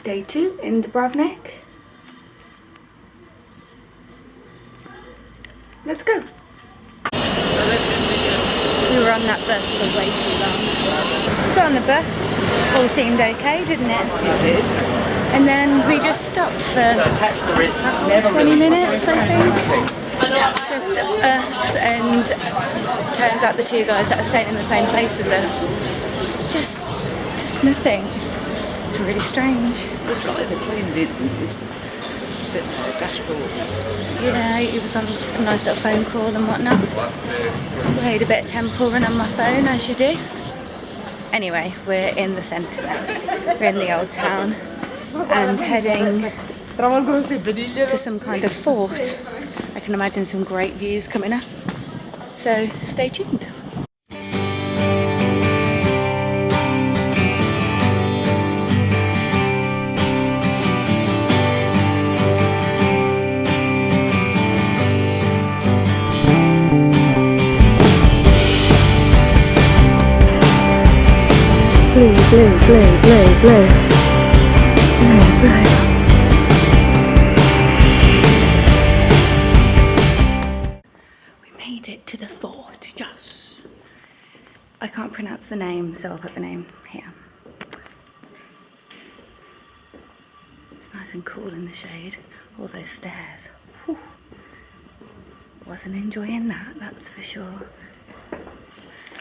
Day 2 in Dubrovnik. Let's go. We were on that bus for way too long. We got on the bus, all seemed okay, didn't it? It did. And then we just stopped for 20 minutes, I think. Just us, and turns out the two guys that are staying in the same place as us. Just nothing. It's really strange. The driver cleaned it this bit of the dashboard. Yeah, he was on a nice little phone call and whatnot. Played a bit of Temple Run on my phone, as you do. Anyway, we're in the centre now. We're in the old town and heading to some kind of fort. I can imagine some great views coming up. So stay tuned. Blue, blue, blue, blue, blue. Blue, blue. We made it to the fort, yes. I can't pronounce the name, so I'll put the name here. It's nice and cool in the shade. All those stairs. Whew. Wasn't enjoying that, that's for sure.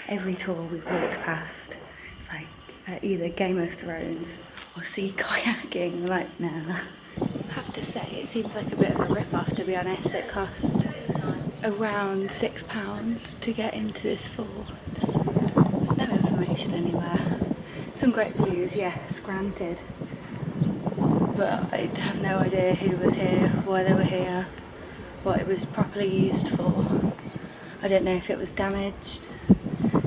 Every tour we've walked past, it's like either Game of Thrones or sea kayaking. Like, nah. I have to say, it seems like a bit of a rip-off, to be honest. It cost around £6 to get into this fort. There's no information anywhere. Some great views, yes, granted. But I have no idea who was here, why they were here, what it was properly used for. I don't know if it was damaged.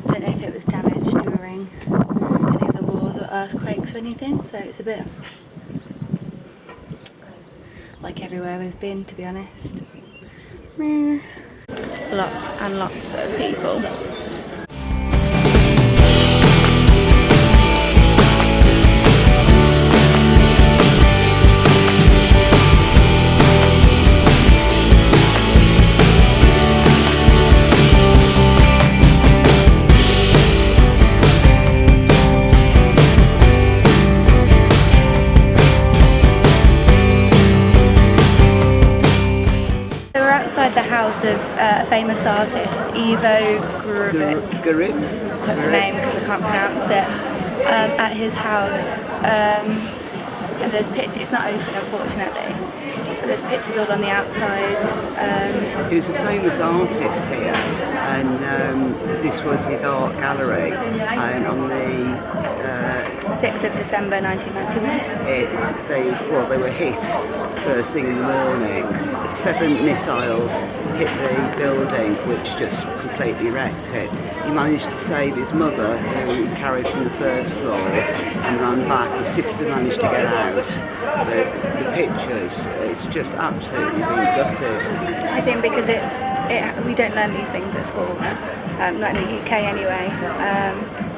I don't know if it was damaged during any of the wars or earthquakes or anything, so it's a bit like everywhere we've been, to be honest. Lots and lots of people. The house of a famous artist, Garib. Put the name because I can't pronounce it. At his house, and there's pictures. It's not open, unfortunately, but there's pictures all on the outside. He was a famous artist here, and this was his art gallery. And on the 6th of December 1991. They were hit first thing in the morning. 7 missiles hit the building, which just completely wrecked it. He managed to save his mother, who he carried from the first floor and ran back. His sister managed to get out. But the pictures, it's just absolutely been gutted. I think because we don't learn these things at school, not in the UK anyway.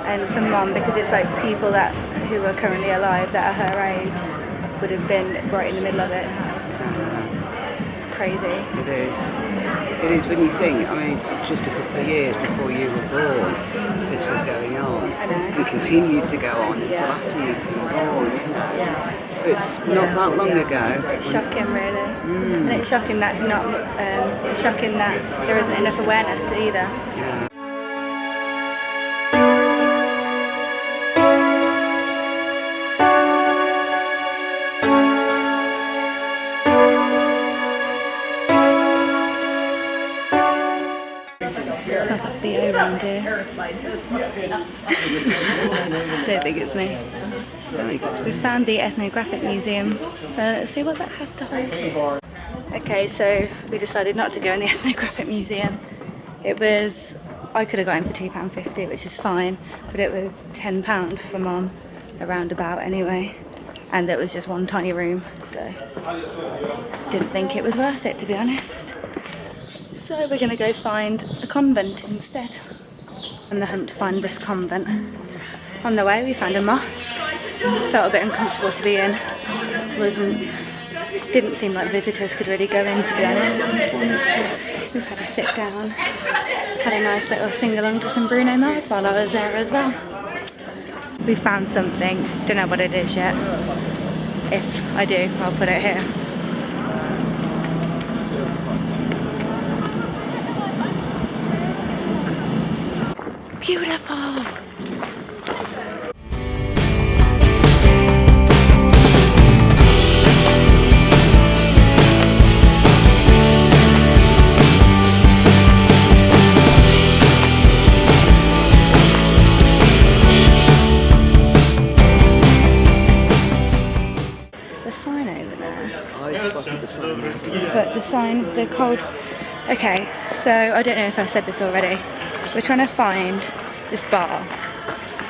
And for Mum, because it's like people who are currently alive that are her age would have been right in the middle of it. It's crazy. It is. It is when you think, I mean, it's just a couple of years before you were born, this was going on. I know. And continued to go on until after you've been born, you know. It's not that long ago. It's shocking, really. And it's shocking that there isn't enough awareness either. Yeah. It smells like BO around here. Don't think it's me. We found the ethnographic museum, so let's see what that has to hold. Okay, so we decided not to go in the ethnographic museum. I could have got in for £2.50, which is fine, but it was £10 for Mum, around about anyway. And there was just one tiny room, so didn't think it was worth it, to be honest. So we're going to go find a convent instead. On the hunt to find this convent. On the way we found a mosque, Just felt a bit uncomfortable to be in. Didn't seem like visitors could really go in, to be honest. We've had a sit down, had a nice little sing along to some Bruno Mars while I was there as well. We found something, don't know what it is yet. If I do, I'll put it here. It's beautiful! But the sign, the cold... Okay, so I don't know if I've said this already. We're trying to find this bar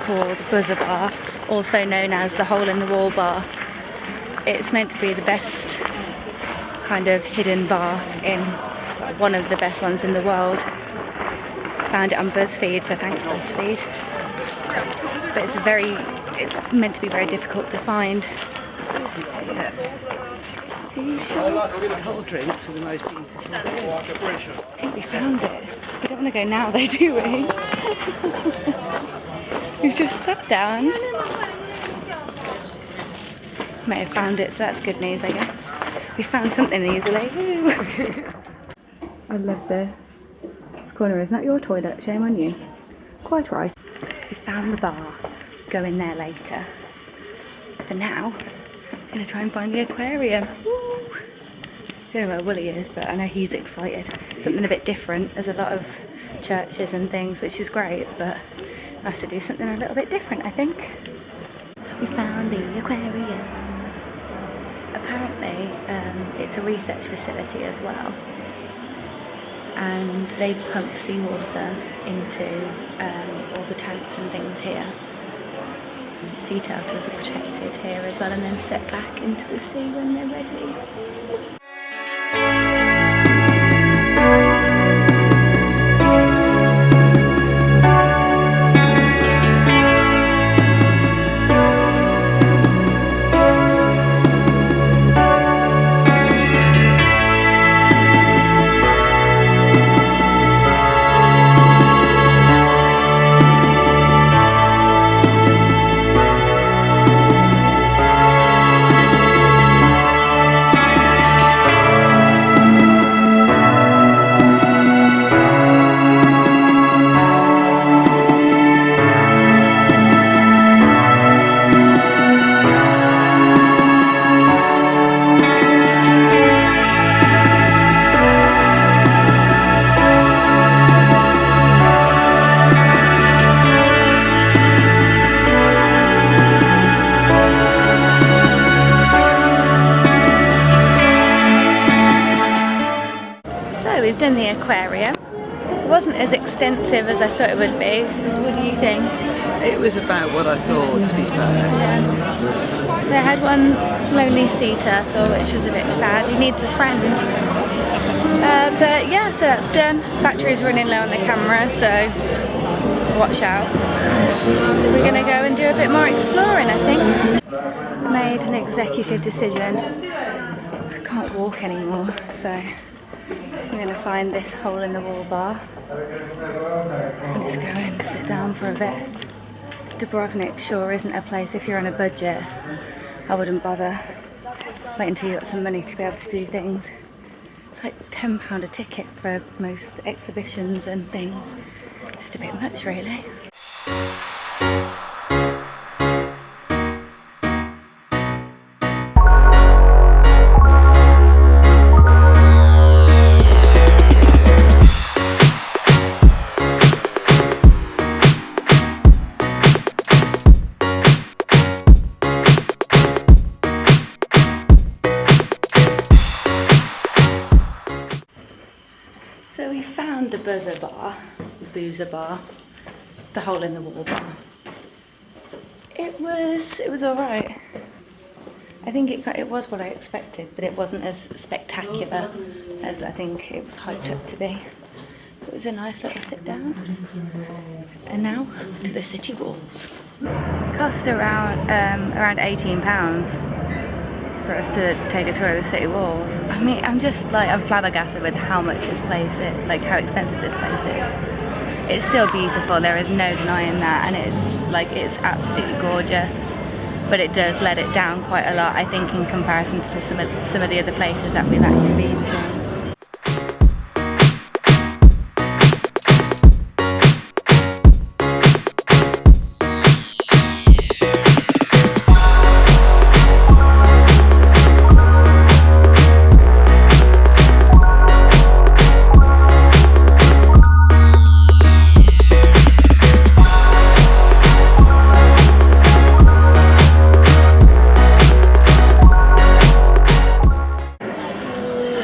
called Buzzer Bar, also known as the Hole in the Wall Bar. It's meant to be the best kind of hidden bar in, well, one of the best ones in the world. Found it on BuzzFeed, so thanks BuzzFeed. But it's meant to be very difficult to find. Are you sure? Cold drinks were the most beautiful. I think we found it. We don't want to go now though, do we? We've just sat down. May have found it, so that's good news, I guess. We found something easily. I love this. This corner is not your toilet, shame on you. Quite right. We found the bar. Go in there later. For now, I'm going to try and find the aquarium. Woo! Don't know where Willie is, but I know he's excited. Something a bit different. There's a lot of churches and things, which is great, but nice to do something a little bit different, I think. We found the aquarium. Apparently, it's a research facility as well, and they pump seawater into all the tanks and things here. Sea turtles are protected here as well, and then set back into the sea when they're ready. We've done the aquarium. It wasn't as extensive as I thought it would be. What do you think? It was about what I thought, to be fair. Yeah. They had one lonely sea turtle, which was a bit sad. He needs a friend. But yeah, so that's done. Battery's running low on the camera, so watch out. We're going to go and do a bit more exploring, I think. Made an executive decision. I can't walk anymore, so I'm going to find this hole in the wall bar and just go and sit down for a bit. Dubrovnik sure isn't a place, if you're on a budget, I wouldn't bother. Wait until you got some money to be able to do things. It's like £10 a ticket for most exhibitions and things. Just a bit much, really. So we found the buzzer bar, the boozer bar, the hole in the wall bar. It was alright. I think it was what I expected, but it wasn't as spectacular as I think it was hyped up to be. It was a nice little sit down. And now to the city walls. Cost around £18 for us to take a tour of the city walls. I mean, I'm flabbergasted with how much this place is, like how expensive this place is. It's still beautiful, there is no denying that, and it's absolutely gorgeous. But it does let it down quite a lot, I think, in comparison to some of the other places that we've actually been to.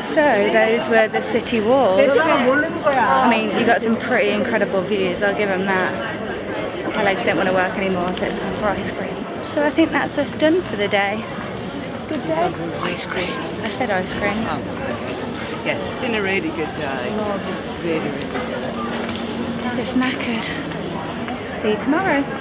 So those were the city walls. I mean, you got some pretty incredible views, I'll give them that. My legs don't want to work anymore, so it's time for ice cream. So I think that's us done for the day. Good day? Ice cream. I said ice cream. Oh, okay. Yes, it's been a really good day. Really, really good day. Just knackered. See you tomorrow.